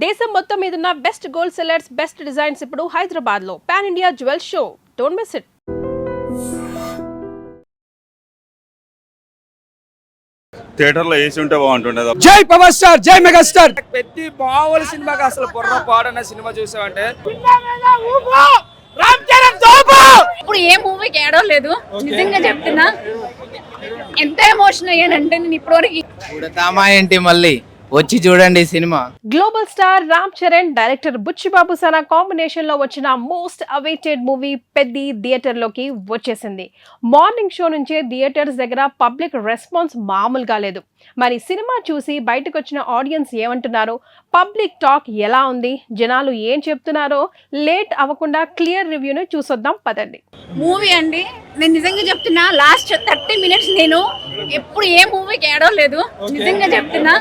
దేశం మొత్తం మీదున్న best gold sellers, best designs ఇప్పుడు హైదరాబాద్ లో pan India jewel show. Don't miss it. Theatre లో ఏసీ ఉంటే బాగుంటుండేది. జై పవర్ స్టార్, జై మెగాస్టార్. పెద్ద బాహుబలి సినిమాకి అసలు బుర్ర పాడన్న సినిమా చూసామంటే ఇప్పుడు ఏ మూవీకి ఏడవలేదు, నిజంగా చెప్తున్నా. ఎంత ఎమోషన్ అయ్యానంటే నేను ఇప్పటివరకు. చూడతామా ఏంటి, మళ్ళీ వచ్చి చూడండి సినిమా. Global star Ram Charan, director Buchi Babu Sana combination లో వచ్చిన most awaited movie Peddi theatre లోకి వచ్చేసింది. మార్నింగ్ షో నుంచే థియేటర్స్ దగ్గర పబ్లిక్ రెస్పాన్స్ మామూలుగా లేదు. మరి సినిమా చూసి బయటకు వచ్చిన ఆడియన్స్ ఏమంటున్నారో, పబ్లిక్ టాక్ ఎలా ఉంది, జనాలు ఏం చెప్తున్నారో లేట్ అవ్వకుండా క్లియర్ రివ్యూను చూసొద్దాం పదండి. మూవీ అండి, నేను నిజంగా చెప్తున్నా, లాస్ట్ 30 minutes నేను ఎప్పుడు ఏ మూవీకి ఏడవలేదు, నిజంగా చెప్తున్నా.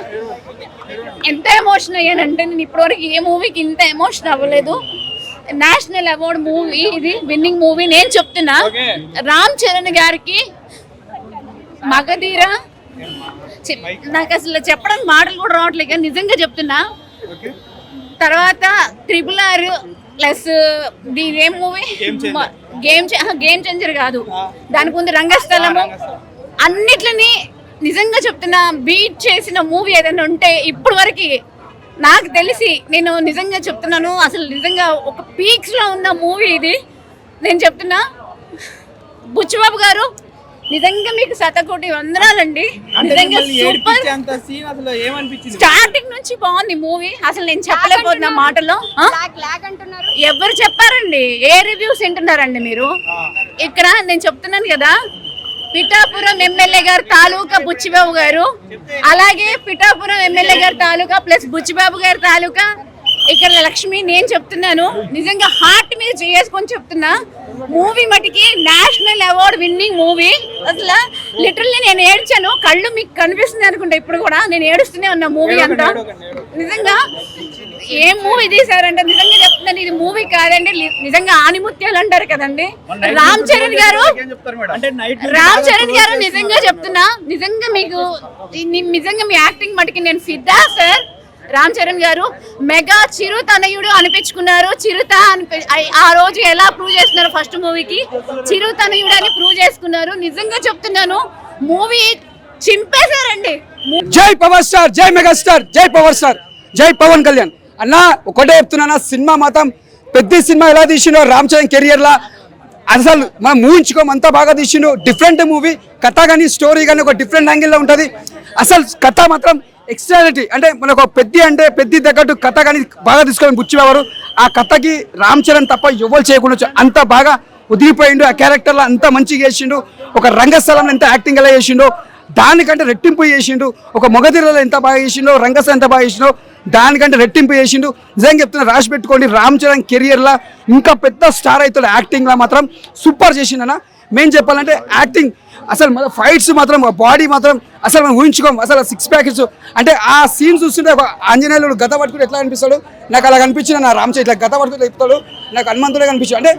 ఎంత ఎమోషన్ అయ్యానంటే నేను ఇప్పటివరకు ఏ మూవీకి ఇంత ఎమోషన్ అవ్వలేదు. నేషనల్ అవార్డ్ మూవీ ఇది, విన్నింగ్ మూవీ. నేను చెప్తున్నా, రామ్ చరణ్ గారికి మగధీర, నాకు అసలు చెప్పడానికి మాటలు కూడా రావట్లేదు కానీ నిజంగా చెప్తున్నా. తర్వాత RRR ప్లస్ దీని ఏం మూవీ, గేమ్ చేంజర్ కాదు, దానికి ముందు రంగస్థలము, అన్నిట్లని నిజంగా చెప్తున్నా బీట్ చేసిన మూవీ ఏదైనా ఉంటే ఇప్పుడు వరకు నాకు తెలిసి, నేను నిజంగా చెప్తున్నాను, అసలు నిజంగా ఒక పీక్స్ లో ఉన్న మూవీ ఇది. నేను చెప్తున్నా, బుచ్చిబాబు గారు నిజంగా మీకు శతకోటి వందనాలండి. నిజంగా సూపర్. స్టార్టింగ్ నుంచి బాగుంది మూవీ, అసలు నేను చెప్పలేకపోతున్నా మాటలో. ఎవరు చెప్పారండి, ఏ రివ్యూస్ వింటున్నారండి మీరు? ఇక్కడ నేను చెప్తున్నాను కదా, పిఠాపురం ఎమ్మెల్యే గారు తాలూకా బుచ్చిబాబు గారు, అలాగే పిఠాపురం ఎమ్మెల్యే గారి తాలూకా ప్లస్ బుచ్చిబాబు గారి తాలూకా ఇక్కడ లక్ష్మి. నేను చెప్తున్నాను, నిజంగా హార్ట్ మీద చేసుకొని చెప్తున్నా, మూవీ మటుకి నేషనల్ అవార్డ్ విన్నింగ్ మూవీ. అసలు లిటరల్లీ నేను ఏడ్చాను, కళ్ళు మీకు కనిపిస్తుంది అనుకుంటా, ఇప్పుడు కూడా నేను ఏడుస్తూనే ఉన్నా మూవీ అంతా. నిజంగా ఏం మూవీ తీసారంటే నిజంగా చెప్తున్నాను, ఇది మూవీ కాదండి, నిజంగా ఆనిముత్యాలు అంటారు కదండి. రామ్ చరణ్ గారు నిజంగా చెప్తున్నా, నిజంగా మీకు నిజంగా మీ యాక్టింగ్ మటుకి నేను ఫిదా సార్. రామ్ చరణ్ గారు మెగా చిరు తనయుడు అనిపించుకున్నారు. చిరుత ఆ రోజు ఎలా ప్రూవ్ చేస్తున్నారు, ఫస్ట్ మూవీకి చిరు తనయుడు అని ప్రూవ్ చేసుకున్నారు. నిజంగా చెప్తున్నాను, మూవీ చింపేశారండి. జై పవర్ స్టార్, జై మెగాస్టార్, జై పవర్ స్టార్, జై పవన్ కళ్యాణ్. అన్న ఒకటే చెప్తున్నా, సినిమా మాత్రం పెద్ద సినిమా ఎలా తీసిండో రామ్ చరణ్ కెరియర్ లా అసలు మనం ఊహించుకోం, అంతా బాగా తీసిండు. డిఫరెంట్ మూవీ, కథ కానీ స్టోరీ కానీ ఒక డిఫరెంట్ యాంగిల్లో ఉంటుంది. అసలు కథ మాత్రం ఎక్స్ట్రాడినరీ, అంటే మనకు పెద్ద తగ్గట్టు కథ కానీ బాగా తీసుకొని బుచ్చిబాబు. ఆ కథకి రామ్ చరణ్ తప్ప ఎవరు చేయకుండా అంత బాగా ఉదిరిపోయిండు. ఆ క్యారెక్టర్లో అంత మంచిగా చేసిండు. ఒక రంగస్థలంలో ఎంత యాక్టింగ్ ఎలా చేసిండో దానికంటే రెట్టింపు చేసిండు. ఒక మగధీరలో ఎంత బాగా చేసిండో, రంగస్థలం ఎంత బాగా చేసిండో దానికంటే రెట్టింపు చేసిండు. నిజంగా చెప్తున్నా, రాసి పెట్టుకోండి, రామ్ చరణ్ కెరియర్లో ఇంకా పెద్ద స్టార్ అవుతాడు. యాక్టింగ్లో మాత్రం సూపర్ చేసిండన్న. మేము చెప్పాలంటే యాక్టింగ్, అసలు మన ఫైట్స్ మాత్రం, బాడీ మాత్రం అసలు మనం ఊహించుకోం. అసలు 6 ప్యాకెట్స్ అంటే ఆ సీన్ చూస్తుంటే ఒక ఆంజనేయుడు గత పట్టుకుని ఎట్లా అనిపిస్తాడు, నాకు అలా కనిపించింది. నా రామ్ చరణ్ ఇట్లా గత పట్టుకుని చెప్తాడు, నాకు హనుమంతుడే కనిపించాడు. అంటే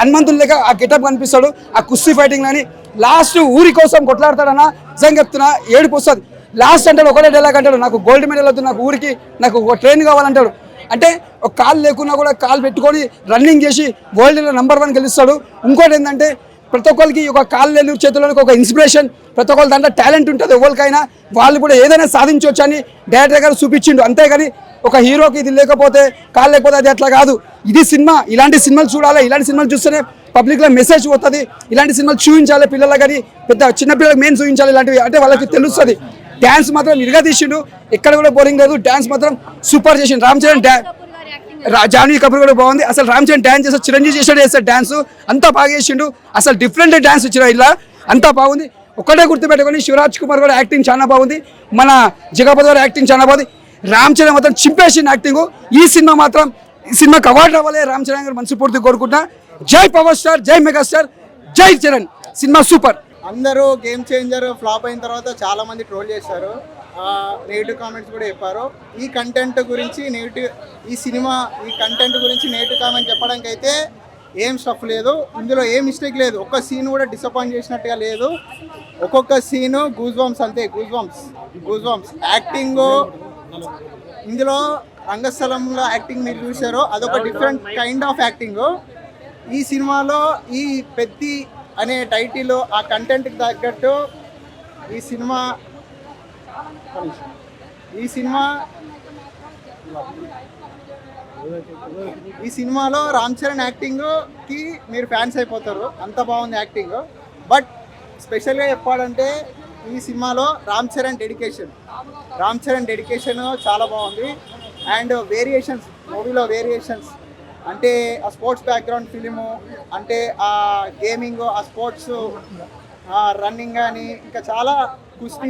హనుమంతుడు లేక ఆ గెటప్ కనిపిస్తాడు. ఆ కుస్తీ ఫైటింగ్ అని లాస్ట్ ఊరి కోసం కొట్లాడతాడన్న. నిజంగా చెప్తున్నా, ఏడుపు వస్తుంది. లాస్ట్ అంటాడు, ఒకటే డైలాగ్ అంటాడు, నాకు గోల్డ్ మెడల్ వద్దు, నాకు ఊరికి నాకు ట్రైన్ కావాలంటాడు. అంటే ఒక కాలు లేకున్నా కూడా కాలు పెట్టుకొని రన్నింగ్ చేసి వరల్డ్లో నెంబర్ 1 గెలుస్తాడు. ఇంకోటి ఏంటంటే, ప్రతి ఒక్కరికి ఒక కాలు లేని చేతుల్లోకి ఒక ఇన్స్పిరేషన్, ప్రతి ఒక్కరి దాంట్లో టాలెంట్ ఉంటుంది. ఎవరికైనా వాళ్ళు కూడా ఏదైనా సాధించవచ్చు అని డైరెక్టర్ గారు చూపించిండు. అంతేగాని ఒక హీరోకి ఇది లేకపోతే కాలు లేకపోతే అది అట్లా కాదు. ఇది సినిమా, ఇలాంటి సినిమాలు చూడాలి. ఇలాంటి సినిమాలు చూస్తేనే పబ్లిక్లో మెసేజ్ పోతుంది. ఇలాంటి సినిమాలు చూపించాలి పిల్లలకు, కానీ పెద్ద చిన్నపిల్లలకు మెయిన్ చూపించాలి. ఇలాంటివి అంటే వాళ్ళకి తెలుస్తుంది. డ్యాన్స్ మాత్రం ఇరుగా తీసిండు, ఎక్కడ కూడా బోరింగ్ లేదు. డ్యాన్స్ మాత్రం సూపర్ చేసిండు రామ్ చరణ్. జాన్వీ కపూర్ కూడా బాగుంది. అసలు రామ్ చరణ్ డ్యాన్స్ చేస్తే చిరంజీవి చేస్తాడు డ్యాన్స్, అంతా బాగా చేసిండు. అసలు డిఫరెంట్ డ్యాన్స్ ఇచ్చిన ఇలా అంతా బాగుంది. ఒకటే గుర్తుపెట్టుకొని, శివరాజ్ కుమార్ కూడా యాక్టింగ్ చాలా బాగుంది. మన జగపతి గారు యాక్టింగ్ చాలా బాగుంది. రామ్ చరణ్ మాత్రం చింపేసిండు యాక్టింగ్. ఈ సినిమాకి అవార్డు రావాలి, రామ్ చరణ్ గారు మనస్ఫూర్తిగా కోరుకుంటున్నా. జై పవర్ స్టార్, జై మెగాస్టార్, జై చరణ్. Cinema super. అందరూ గేమ్ చేంజర్ ఫ్లాప్ అయిన తర్వాత చాలా మంది ట్రోల్ చేశారు, నెగిటివ్ కామెంట్స్ కూడా చెప్పారు. ఈ కంటెంట్ గురించి ఈ కంటెంట్ గురించి నెగిటివ్ కామెంట్ చెప్పడానికి అయితే ఏం స్టఫ్ లేదు, ఇందులో ఏ మిస్టేక్ లేదు. ఒక్క సీన్ కూడా డిసప్పాయింట్ చేసినట్టుగా లేదు. ఒక్కొక్క సీను గూజ్ బంప్స్ అంతే, గూజ్ బంప్స్ యాక్టింగ్ ఇందులో రంగస్థలంలో యాక్టింగ్ మీరు చూసారో అదొక డిఫరెంట్ కైండ్ ఆఫ్ యాక్టింగ్. ఈ సినిమాలో ఈ పెద్ది అనే టైటిల్ ఆ కంటెంట్కి తగ్గట్టు ఈ సినిమాలో రామ్ చరణ్ యాక్టింగ్కి మీరు ఫ్యాన్స్ అయిపోతారు, అంత బాగుంది యాక్టింగ్. బట్ స్పెషల్గా చెప్పాలంటే ఈ సినిమాలో రామ్ చరణ్ డెడికేషన్ చాలా బాగుంది. అండ్ మూవీలో వేరియేషన్స్ అంటే ఆ స్పోర్ట్స్ బ్యాక్గ్రౌండ్ ఫిలిము, అంటే ఆ గేమింగ్, ఆ స్పోర్ట్స్, రన్నింగ్ కానీ ఇంకా చాలా కుస్తీ.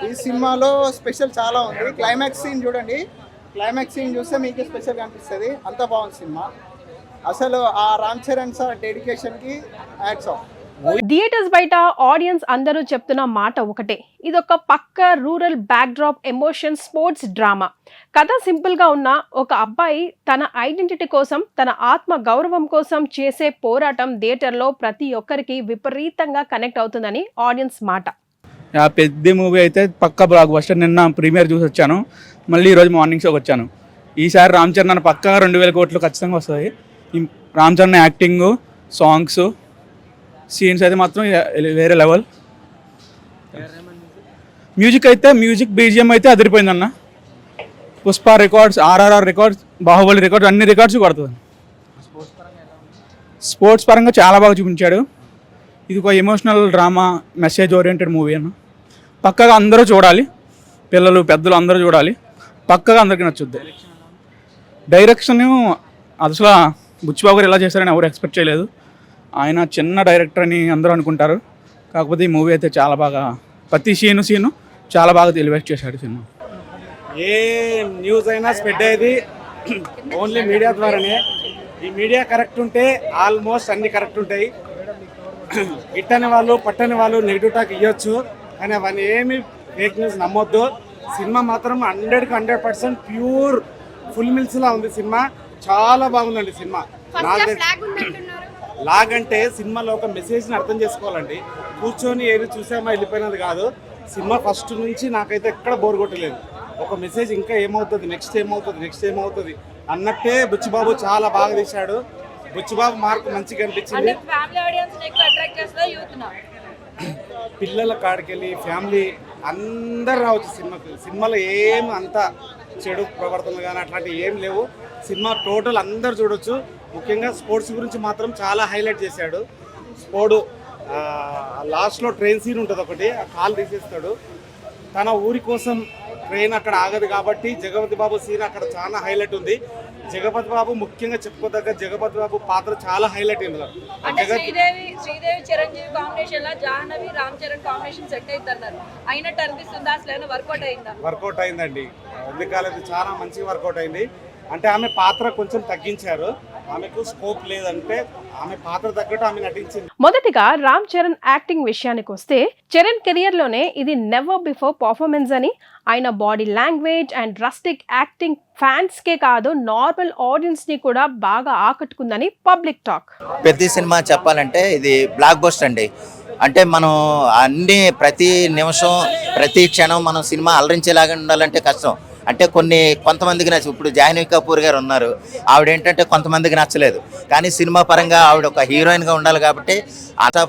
ఈ సినిమాలో స్పెషల్ చాలా ఉంది. క్లైమాక్స్ సీన్ చూడండి, క్లైమాక్స్ సీన్ చూస్తే మీకే స్పెషల్గా అనిపిస్తుంది, అంత బాగుంది సినిమా. అసలు ఆ రామ్ చరణ్ సార్ డెడికేషన్కి హ్యాట్స్ ఆఫ్. థియేటర్స్ బయట ఆడియన్స్ అందరూ చెప్తున్న మాట ఒకటే, ఇదొక పక్క rural backdrop emotion sports drama. కథ సింపుల్గా ఉన్న ఒక అబ్బాయి తన ఐడెంటిటీ కోసం, తన ఆత్మ గౌరవం కోసం చేసే పోరాటం థియేటర్లో ప్రతి ఒక్కరికి విపరీతంగా కనెక్ట్ అవుతుందని ఆడియన్స్ మాట. పెద్ద మూవీ అయితే పక్క బ్లాక్ బస్టర్. నిన్న ప్రీమియర్ చూసి వచ్చాను, మళ్ళీ ఈరోజు మార్నింగ్ షోకి వచ్చాను. ఈసారి రామ్ చరణ్ పక్కగా 2000 కోట్లు ఖచ్చితంగా వస్తుంది. Ram Charan acting, songs, scenes అయితే మాత్రం వేరే లెవెల్. మ్యూజిక్ బీజిఎం అయితే అదిరిపోయిందన్న. Pushpa records, RRR records, Baahubali records, అన్ని రికార్డ్స్ కొడుతుంది. స్పోర్ట్స్ పరంగా చాలా బాగా చూపించాడు. ఇది ఒక emotional drama, message oriented movie అన్న. పక్కగా అందరూ చూడాలి, పిల్లలు పెద్దలు అందరూ చూడాలి, పక్కగా అందరికీ నచ్చుద్ది. డైరెక్షన్ అసలు బుచ్చిబాబు గారు ఎలా చేశారని ఎవరు ఎక్స్పెక్ట్ చేయలేదు. ఆయన చిన్న డైరెక్టర్ అని అందరూ అనుకుంటారు, కాకపోతే ఈ మూవీ అయితే చాలా బాగా, ప్రతి సీను చాలా బాగా ఎలివేట్ చేశాడు సినిమా. ఏ న్యూస్ అయినా స్ప్రెడ్ అయ్యేది ఓన్లీ మీడియా ద్వారానే. ఈ మీడియా కరెక్ట్ ఉంటే ఆల్మోస్ట్ అన్ని కరెక్ట్ ఉంటాయి. గిట్టని వాళ్ళు పట్టని వాళ్ళు నెగిటివ్ టాక్ ఇవ్వచ్చు, కానీ అవన్నీ ఏమి ఫేక్ న్యూస్ నమ్మొద్దు. సినిమా మాత్రం 100కి 100% ప్యూర్ ఫుల్ మిల్స్లా ఉంది సినిమా. చాలా బాగుందండి సినిమా. లాగ్ అంటే సినిమాలో ఒక మెసేజ్ని అర్థం చేసుకోవాలండి. కూర్చొని ఏది చూసామా వెళ్ళిపోయినది కాదు. సినిమా ఫస్ట్ నుంచి నాకైతే ఎక్కడ బోర్ కొట్టలేదు. ఒక మెసేజ్ ఇంకా ఏమవుతుంది, నెక్స్ట్ ఏమవుతుంది అన్నట్టే బుచ్చిబాబు చాలా బాగా తీశాడు. బుచ్చిబాబు మార్క్ మంచిగా అనిపించింది. పిల్లల కాడికెళ్ళి ఫ్యామిలీ అందరు రావచ్చు సినిమాకి. సినిమాలో ఏం అంత చెడు ప్రవర్తనలు కానీ అట్లాంటివి ఏం లేవు. సినిమా టోటల్ అందరు చూడొచ్చు. ముఖ్యంగా స్పోర్ట్స్ గురించి మాత్రం చాలా హైలైట్ చేశాడు. లాస్ట్లో ట్రైన్ సీన్ ఉంటుంది ఒకటి, ఆ కాలు తీసేస్తాడు. తన ఊరి కోసం ట్రైన్ అక్కడ ఆగదు కాబట్టి జగపతి బాబు సీన్ అక్కడ చాలా హైలైట్ ఉంది. జగపతి బాబు ముఖ్యంగా చెప్పుకోదగ్గ జగపతి బాబు పాత్ర చాలా హైలైట్ ఇందులో. శ్రీదేవి చిరంజీవి కాంబినేషన్ లా జాహ్నవి రామ్ చరణ్ కాంబినేషన్ సెట్ అవుతున్నారు అయినట్టు అనిపిస్తుందా? అసలు వర్కౌట్ అయిందండి. ఎందుకాలేదు, చాలా మంచిగా వర్కౌట్ అయింది. అంటే ఆమె పాత్ర కొంచెం తగ్గించారు, ఆమెకు స్కోప్ లేదంటే ఆమె పాత్ర తగ్గట్టు ఆమె నటించింది. మొదటిగా రామ్ చరణ్ యాక్టింగ్ విషయానికి వస్తే, చరణ్ కెరియర్ లోనే ఇది నెవర్ బిఫోర్ పర్ఫార్మెన్స్ అని, ఆయన body language and rustic acting fans కే కాదు నార్మల్ ఆడియన్స్ ని కూడా బాగా ఆకట్టుకుందని పబ్లిక్ టాక్. ప్రతి సినిమా చెప్పాలంటే ఇది బ్లాక్ బస్టర్ అండి. అంటే మనం ప్రతి నిమిషం ప్రతి క్షణం మనం సినిమా అలరించేలాగా ఉండాలంటే కష్టం. అంటే కొంతమందికి నచ్చు. ఇప్పుడు జాహ్నవి కపూర్ గారు ఉన్నారు, ఆవిడ ఏంటంటే కొంతమందికి నచ్చలేదు, కానీ సినిమా పరంగా ఆవిడ ఒక హీరోయిన్గా ఉండాలి కాబట్టి అట్లా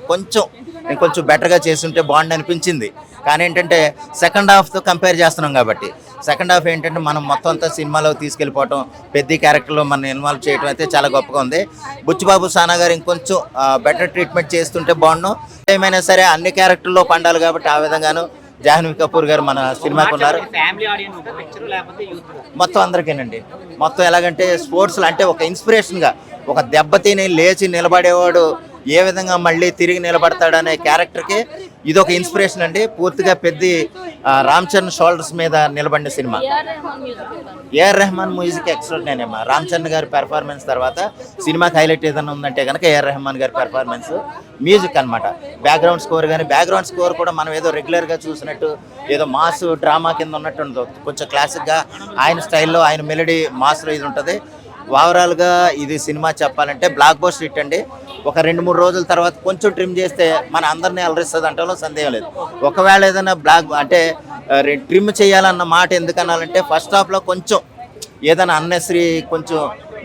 కొంచెం బెటర్గా చేస్తుంటే బాగుండి అనిపించింది. కానీ ఏంటంటే సెకండ్ హాఫ్తో కంపేర్ చేస్తున్నాం కాబట్టి సెకండ్ హాఫ్ ఏంటంటే మనం మొత్తం అంతా సినిమాలో తీసుకెళ్ళిపోవటం, పెద్ద క్యారెక్టర్లో మనం ఇన్వాల్వ్ చేయడం అయితే చాలా గొప్పగా ఉంది. బుచ్చిబాబు సానా గారు ఇంకొంచెం బెటర్ ట్రీట్మెంట్ చేస్తుంటే బాగుండు. ఏమైనా సరే అన్ని క్యారెక్టర్లో పండాలి కాబట్టి ఆ విధంగాను జాహ్నవి కపూర్ గారు మన సినిమాకు ఉన్నారు. మొత్తం అందరికీనండి. మొత్తం ఎలాగంటే స్పోర్ట్స్లో అంటే ఒక ఇన్స్పిరేషన్గా, ఒక దెబ్బతిని లేచి నిలబడేవాడు ఏ విధంగా మళ్ళీ తిరిగి నిలబడతాడనే క్యారెక్టర్కి ఇది ఒక ఇన్స్పిరేషన్ అండి. పూర్తిగా పెద్ద రామ్ చరణ్ షోల్డర్స్ మీద నిలబడిన సినిమా. ఏఆర్ రెహమాన్ మ్యూజిక్ ఎక్స్ట్రాడినరీ అమ్మా. రామ్ చరణ్ గారి పెర్ఫార్మెన్స్ తర్వాత సినిమాకి హైలైట్ ఏదైనా ఉందంటే కనుక ఏఆర్ రెహమాన్ గారి పెర్ఫార్మెన్స్, మ్యూజిక్ అనమాట. బ్యాక్గ్రౌండ్ స్కోర్ కానీ, బ్యాక్గ్రౌండ్ స్కోర్ కూడా మనం ఏదో రెగ్యులర్గా చూసినట్టు ఏదో మాస్ డ్రామా కింద ఉన్నట్టు ఉండదు. కొంచెం క్లాసిక్గా ఆయన స్టైల్లో, ఆయన మెలడీ మాస్లో ఇది ఉంటుంది. ఓవరాల్గా ఇది సినిమా చెప్పాలంటే బ్లాక్ బస్టర్ హిట్ అండి. ఒక 2-3 రోజుల తర్వాత కొంచెం ట్రిమ్ చేస్తే మన అందరినీ అలరిస్తుంది అంటలో సందేహం లేదు. ఒకవేళ ఏదైనా ట్రిమ్ చేయాలన్న మాట ఎందుకనాలంటే ఫస్ట్ హాఫ్లో కొంచెం ఏదైనా అన్నెసరీ కొంచెం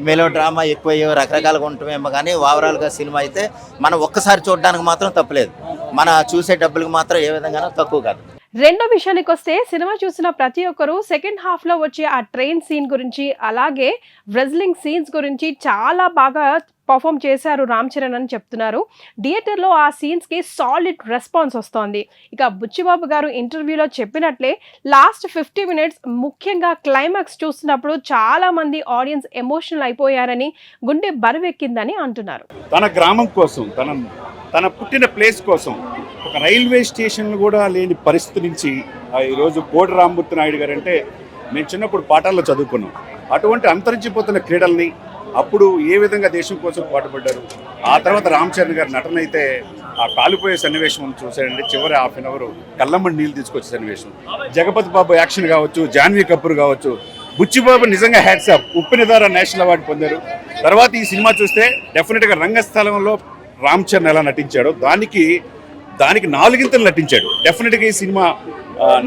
మెలో డ్రామా ఎక్కువయ్యో రకరకాలుగా ఉంటామేమో, కానీ ఓవరాల్గా సినిమా అయితే మనం ఒక్కసారి చూడడానికి మాత్రం తప్పులేదు, మన చూసే డబ్బులకు మాత్రం ఏ విధంగానూ తక్కువ కాదు. రెండో విషయానికి వస్తే సినిమా చూసిన ప్రతి ఒక్కరూ సెకండ్ హాఫ్ లో వచ్చే ఆ ట్రైన్ సీన్ గురించి అలాగే రెజ్లింగ్ సీన్స్ గురించి చాలా బాగా పర్ఫామ్ చేశారు రామ్ చరణ్ అని చెప్తున్నారు. థియేటర్లో ఆ సీన్స్కి సాలిడ్ రెస్పాన్స్ వస్తోంది. ఇక బుచ్చిబాబు గారు ఇంటర్వ్యూలో చెప్పినట్లే లాస్ట్ 50 minutes ముఖ్యంగా క్లైమాక్స్ చూస్తున్నప్పుడు చాలా మంది ఆడియన్స్ ఎమోషనల్ అయిపోయారని, గుండె బరువెక్కిందని అంటున్నారు. తన గ్రామం కోసం, తన పుట్టిన ప్లేస్ కోసం ఒక రైల్వే స్టేషన్ కూడా లేని పరిస్థితి నుంచి ఈరోజు కోడి రామ్మూర్తి నాయుడు గారు అంటే మేము చిన్నప్పుడు పాఠాల్లో చదువుకున్నాం. అటువంటి అంతరించిపోతున్న క్రీడల్ని అప్పుడు ఏ విధంగా దేశం కోసం పాటుపడ్డారు. ఆ తర్వాత రామ్ చరణ్ గారి నటన అయితే ఆ కాలిపోయే సన్నివేశం చూసారండి. చివరి హాఫ్ అన్ అవర్ కళ్ళమ్మడి నీళ్ళు తీసుకొచ్చే సన్నివేశం, జగపతి బాబు యాక్షన్ కావచ్చు, జాన్వీ కపూర్ కావచ్చు, బుచ్చిబాబు నిజంగా హ్యాట్స్ ఆఫ్. ఉప్పినదార నేషనల్ అవార్డు పొందారు. తర్వాత ఈ సినిమా చూస్తే డెఫినెట్గా రంగస్థలంలో రామ్ చరణ్ ఎలా నటించాడో దానికి 4 నటించాడు. డెఫినెట్గా ఈ సినిమా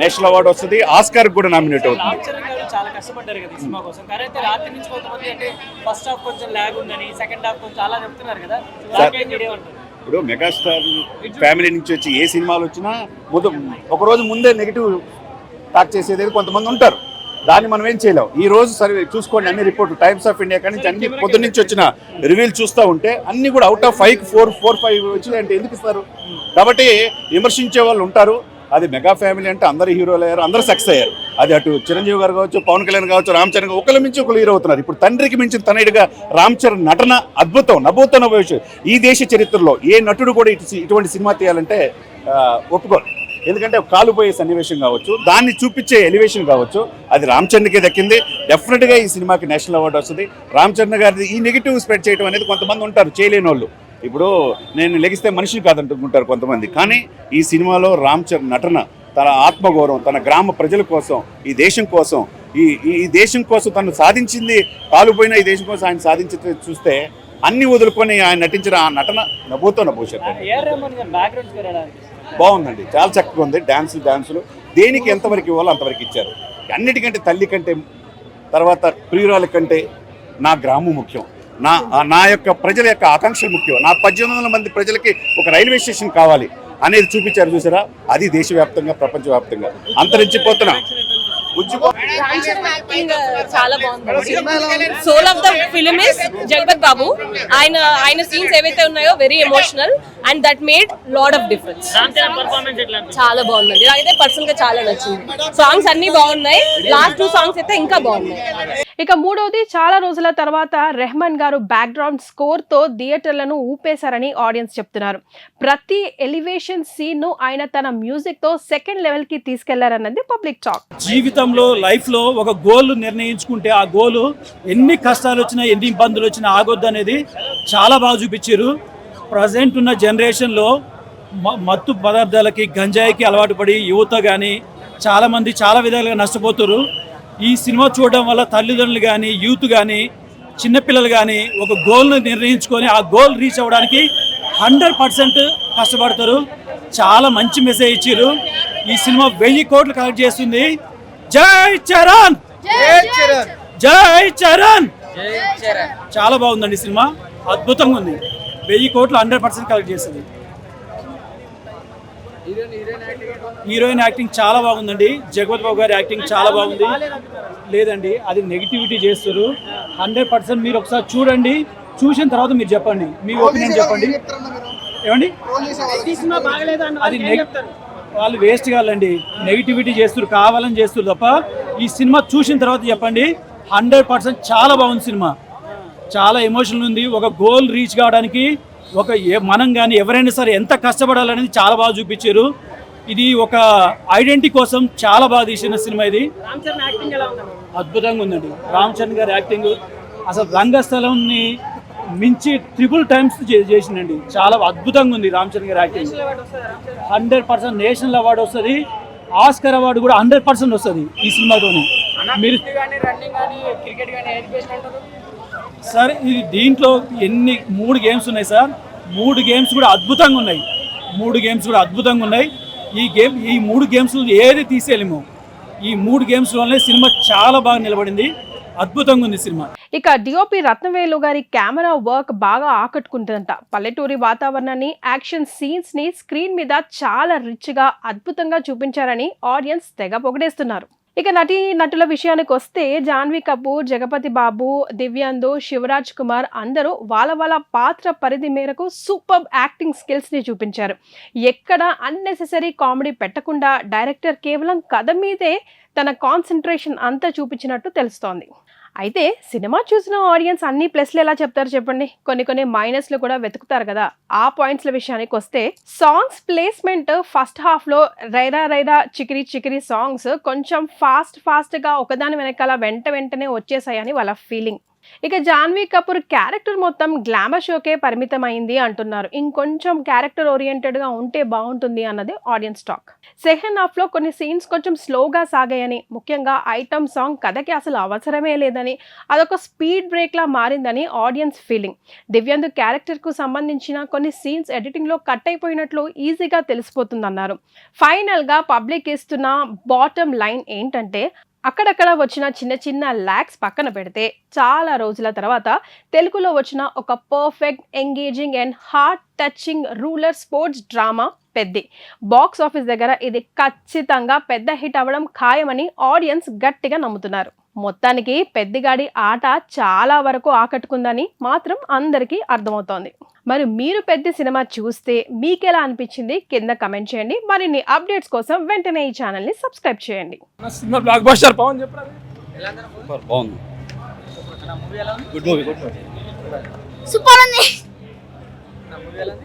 నేషనల్ అవార్డు వస్తుంది, ఆస్కార్ కూడా నామినేట్ అవుతుంది. చాలా కష్టపడ్డారు కదా సినిమా కోసం, కానీ అయితే రాత్రి నుంచి కొంతమంది అంటే ఫస్ట్ హాఫ్ కొంచెం ల్యాగ్ ఉందని, సెకండ్ హాఫ్ కొంచెం అలా చెప్తున్నారు కదా. ఇప్పుడు మెగాస్టార్ ఫ్యామిలీ నుంచి వచ్చి ఏ సినిమాలు వచ్చినా ఒకరోజు ముందే నెగిటివ్ టాక్ చేసేది కొంతమంది ఉంటారు. దాన్ని మనం ఏం చేయలేం. ఈ రోజు సరే చూసుకోండి, అన్ని రిపోర్ట్లు టైమ్స్ ఆఫ్ ఇండియా కానీ అన్ని పొద్దున్న నుంచి వచ్చిన రివ్యూలు చూస్తూ ఉంటే అన్ని కూడా అవుట్ ఆఫ్ 5 4-5 వచ్చినాయి అంటే ఎందుకు ఇస్తారు? కాబట్టి విమర్శించే వాళ్ళు ఉంటారు. అది మెగా ఫ్యామిలీ అంటే అందరు హీరోలు అయ్యారు, అందరూ సక్సెస్ అయ్యారు. అది అటు చిరంజీవి గారు కావచ్చు, పవన్ కళ్యాణ్ కావచ్చు, రామ్ చరణ్ ఒకళ్ళ మించి ఒకళ్ళు హీరో అవుతున్నారు. ఇప్పుడు తండ్రికి మించిన తనయుడిగా రామ్ చరణ్ నటన అద్భుతం, నభూతో నభవిష్యత్. ఈ దేశ చరిత్రలో ఏ నటుడు కూడా ఇటువంటి సినిమా తీయాలంటే ఒప్పుకోరు. ఎందుకంటే కాలుపోయే సన్నివేశం కావచ్చు, దాన్ని చూపించే ఎలివేషన్ కావచ్చు, అది రామ్ చరణ్కే దక్కింది. డెఫినెట్గా ఈ సినిమాకి నేషనల్ అవార్డు వస్తుంది. రామ్ చరణ్ గారిది ఈ నెగిటివ్ స్ప్రెడ్ చేయడం అనేది కొంతమంది ఉంటారు, చేయలేని వాళ్ళు. ఇప్పుడు నేను లెగిస్తే మనిషిని కాదంటుకుంటారు కొంతమంది, కానీ ఈ సినిమాలో రామ్ చరణ్ నటన, తన ఆత్మగౌరవం, తన గ్రామ ప్రజల కోసం, ఈ దేశం కోసం, ఈ దేశం కోసం తను సాధించింది, కాలుపోయిన ఈ దేశం కోసం ఆయన సాధించి చూస్తే అన్ని వదులుకొని ఆయన నటించిన ఆ నటన నభూతో నభవిష్యత్. బాగుందండి, చాలా చక్కగా ఉంది. డాన్సులు దేనికి ఎంతవరకు ఇవ్వాలో అంతవరకు ఇచ్చారు. అన్నిటికంటే తల్లి కంటే, తర్వాత ప్రియురాల కంటే నా గ్రామం ముఖ్యం, నా యొక్క ప్రజల యొక్క ఆకాంక్షలు ముఖ్యం, నా 1800 మంది ప్రజలకి ఒక రైల్వే స్టేషన్ కావాలి అనేది చూపించారు. చూసారా? అది దేశవ్యాప్తంగా, ప్రపంచవ్యాప్తంగా అంతరించిపోతున్నా చాలా బాగుంది. Soul of the film is Jagapathi Babu. ఆయన సీన్స్ ఏవైతే ఉన్నాయో very emotional and that made lot of difference. చాలా బాగుందండి, నాకైతే పర్సనల్ గా చాలా నచ్చింది. సాంగ్స్ అన్ని బాగున్నాయి, లాస్ట్ 2 సాంగ్స్ అయితే ఇంకా బాగున్నాయి. ఇక మూడోది, చాలా రోజుల తర్వాత రెహమాన్ గారు బ్యాక్గ్రౌండ్ స్కోర్ తో థియేటర్లను ఊపేశారని ఆడియన్స్ చెప్తున్నారు. ప్రతి ఎలివేషన్ సీన్ ను ఆయన తన మ్యూజిక్ తో సెకండ్ లెవెల్ కి తీసుకెళ్లారన్నది పబ్లిక్ టాక్. జీవితంలో లైఫ్లో ఒక గోల్ నిర్ణయించుకుంటే ఆ గోలు ఎన్ని కష్టాలు వచ్చినా, ఎన్ని ఇబ్బందులు వచ్చినా ఆగొద్దు అనేది చాలా బాగా చూపించారు. ప్రజెంట్ ఉన్న జనరేషన్లో మత్తు పదార్థాలకి, గంజాయికి అలవాటు పడి యువత కానీ చాలామంది చాలా విధాలుగా నష్టపోతారు. ఈ సినిమా చూడడం వల్ల తల్లిదండ్రులు కానీ, యూత్ కానీ, చిన్నపిల్లలు కానీ ఒక గోల్ను నిర్ణయించుకొని ఆ గోల్ రీచ్ అవ్వడానికి 100% కష్టపడతారు. చాలా మంచి మెసేజ్ ఇచ్చారు. ఈ సినిమా 1000 కోట్లు కలెక్ట్ చేస్తుంది. జై చరణ్, జై చరణ్. చాలా బాగుందండి సినిమా, అద్భుతంగా ఉంది. 1000 కోట్లు 100% కలెక్ట్ చేస్తుంది. హీరోయిన్ యాక్టింగ్ చాలా బాగుందండి. జగపతి బాబు గారి యాక్టింగ్ చాలా బాగుంది. లేదండి, అది నెగిటివిటీ చేస్తారు. 100% మీరు ఒకసారి చూడండి, చూసిన తర్వాత మీరు చెప్పండి, మీ ఒపీనియన్ చెప్పండి. ఏమండి, అది వాళ్ళు వేస్ట్ కావాలండి, నెగిటివిటీ చేస్తారు, కావాలని చేస్తారు తప్ప ఈ సినిమా చూసిన తర్వాత చెప్పండి. 100% చాలా బాగుంది సినిమా, చాలా ఎమోషనల్ ఉంది. ఒక గోల్ రీచ్ కావడానికి మనం కానీ ఎవరైనా సరే ఎంత కష్టపడాలనేది చాలా బాగా చూపించారు. ఇది ఒక ఐడెంటిటీ కోసం చాలా బాగా తీసిన సినిమా ఇది. అద్భుతంగా ఉందండి రామ్ చరణ్ గారి యాక్టింగ్. అసలు రంగస్థలంని మించి 3 times చేసిందండి. చాలా అద్భుతంగా ఉంది రామ్ చరణ్ గారి యాక్టింగ్. 100% నేషనల్ అవార్డు వస్తుంది, ఆస్కర్ అవార్డు కూడా 100% వస్తుంది ఈ సినిమాతోని. మీరు సార్ ఇది దీంట్లో 3 గేమ్స్ ఉన్నాయి సార్. 3 గేమ్స్ కూడా అద్భుతంగా ఉన్నాయి. 3 గేమ్స్ కూడా అద్భుతంగా ఉన్నాయి. ఈ 3 గేమ్స్ ఏది తీసేయలేము. ఈ 3 గేమ్స్లోనే సినిమా చాలా బాగా నిలబడింది. అద్భుతంగా ఉంది సినిమా. ఇక డిఓపి రత్నవేలు గారి కెమెరా వర్క్ బాగా ఆకట్టుకుంటుందంట. పల్లెటూరి వాతావరణాన్ని, యాక్షన్ సీన్స్ ని స్క్రీన్ మీద చాలా రిచ్ గా అద్భుతంగా చూపించారని ఆడియన్స్ తెగ పొగిడేస్తున్నారు. ఇక నటుల విషయానికి వస్తే జాన్వీ కపూర్, జగపతి బాబు, దివ్యాందు, శివరాజ్ కుమార్ అందరూ వాళ్ళ పాత్ర పరిధి మేరకు సూపర్ యాక్టింగ్ స్కిల్స్ ని చూపించారు. ఎక్కడ అన్నెసెసరీ కామెడీ పెట్టకుండా డైరెక్టర్ కేవలం కథ మీదే తన కాన్సన్ట్రేషన్ అంతా చూపించినట్టు తెలుస్తోంది. అయితే సినిమా చూసిన ఆడియన్స్ అన్ని ప్లస్లు ఎలా చెప్తారు చెప్పండి? కొన్ని మైనస్లు కూడా వెతుకుతారు కదా. ఆ పాయింట్స్ల విషయానికి వస్తే సాంగ్స్ ప్లేస్మెంట్ ఫస్ట్ హాఫ్ లో రైరా చికిరి చికిరి సాంగ్స్ కొంచెం ఫాస్ట్ గా ఒకదాని వెనకాల వెంటనే వచ్చేసాయని వాళ్ళ ఫీలింగ్. ఇక జాన్వీ కపూర్ క్యారెక్టర్ మొత్తం గ్లామర్ షోకే పరిమితమైంది అంటున్నారు. ఇంకొంచెం క్యారెక్టర్ ఓరియంటెడ్ గా ఉంటే బాగుంటుంది అన్నది ఆడియన్స్ టాక్. సెకండ్ హాఫ్ లో కొన్ని సీన్స్ కొంచెం స్లోగా సాగాయని, ముఖ్యంగా ఐటమ్ సాంగ్ కథకి అసలు అవసరమే లేదని, అదొక స్పీడ్ బ్రేక్ లా మారిందని ఆడియన్స్ ఫీలింగ్. దివ్యాందు క్యారెక్టర్ కు సంబంధించిన కొన్ని సీన్స్ ఎడిటింగ్ లో కట్ అయిపోయినట్లు ఈజీగా తెలిసిపోతుందన్నారు. ఫైనల్ గా పబ్లిక్ ఇస్తున్న బాటమ్ లైన్ ఏంటంటే, అక్కడక్కడ వచ్చిన చిన్న ల్యాగ్స్ పక్కన పెడితే చాలా రోజుల తర్వాత తెలుగులో వచ్చిన ఒక perfect, engaging and heart touching rural sports drama Peddi. Box office దగ్గర ఇది ఖచ్చితంగా పెద్ద హిట్ అవ్వడం ఖాయమని ఆడియన్స్ గట్టిగా నమ్ముతున్నారు. మొత్తానికి పెద్దిగాడి ఆట చాలా వరకు ఆకట్టుకుందని మాత్రం అందరికీ అర్థమవుతోంది. మరి మీరు పెద్ద సినిమా చూస్తే మీకెలా అనిపించింది కింద కమెంట్ చేయండి. మరిన్ని అప్డేట్స్ కోసం వెంటనే ఈ ఛానల్ని సబ్స్క్రైబ్ చేయండి. Cinema block buster. పవన్ చెప్పండి. బాగుంది. Good movie. సూపర్ ఉంది.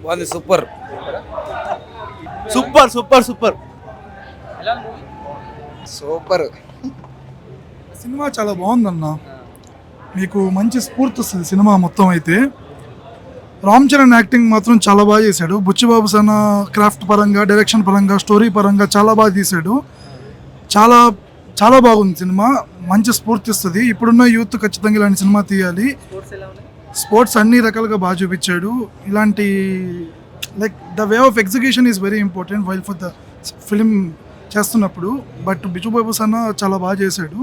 బాగుంది. సూపర్. సినిమా చాలా బాగుందన్న. మీకు మంచి స్ఫూర్తి వస్తుంది సినిమా మొత్తం. అయితే రామ్ చరణ్ యాక్టింగ్ మాత్రం చాలా బాగా చేశాడు. బుచ్చిబాబు సన క్రాఫ్ట్ పరంగా, డైరెక్షన్ పరంగా, స్టోరీ పరంగా చాలా బాగా తీశాడు. చాలా చాలా బాగుంది సినిమా. మంచి స్ఫూర్తి ఇస్తుంది. ఇప్పుడున్న యూత్ ఖచ్చితంగా ఇలాంటి సినిమా తీయాలి. స్పోర్ట్స్ అన్ని రకాలుగా బాగా చూపించాడు. ఇలాంటి like the way of execution is very important while for the film చేస్తున్నప్పుడు. బట్ బుచ్చిబాబు సన చాలా బాగా చేశాడు.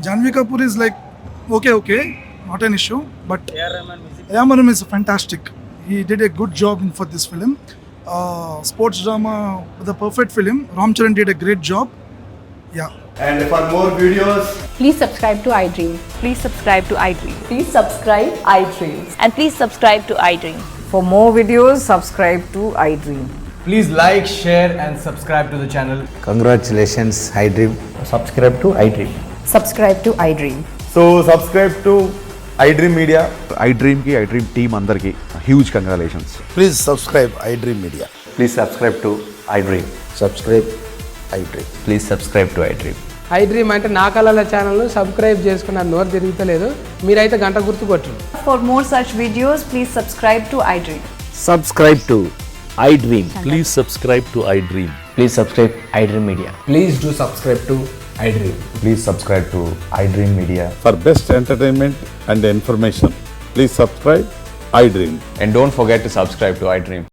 Janhvi Kapoor is like okay, not an issue, but A.R. Rahman is fantastic. He did a good job for this film. Sports drama, the perfect film. Ram Charan did a great job. Yeah. And for more videos, Please subscribe to iDream. Please subscribe to iDream. Please subscribe iDream. And please subscribe to iDream. For more videos, subscribe to iDream. please like, share and subscribe to the channel. Congratulations, iDream. Subscribe to iDream. Subscribe to iDream. So subscribe to iDream Media. iDream కి iDream team అందరికి huge congratulations. Please subscribe iDream Media. Please subscribe to iDream. Subscribe iDream. Please subscribe to iDream. iDream అంటే నా కళల channel subscribe చేసుకున్న నోరు తిరుగుతలేదు. మీరైతే గంట గుర్తు కొట్టండి. For more such videos, please subscribe to iDream. Subscribe to iDream. Please subscribe to iDream. Please subscribe iDream Media. Please do subscribe to iDream. Please subscribe to iDream Media. For best entertainment and information, please subscribe iDream. And don't forget to subscribe to iDream.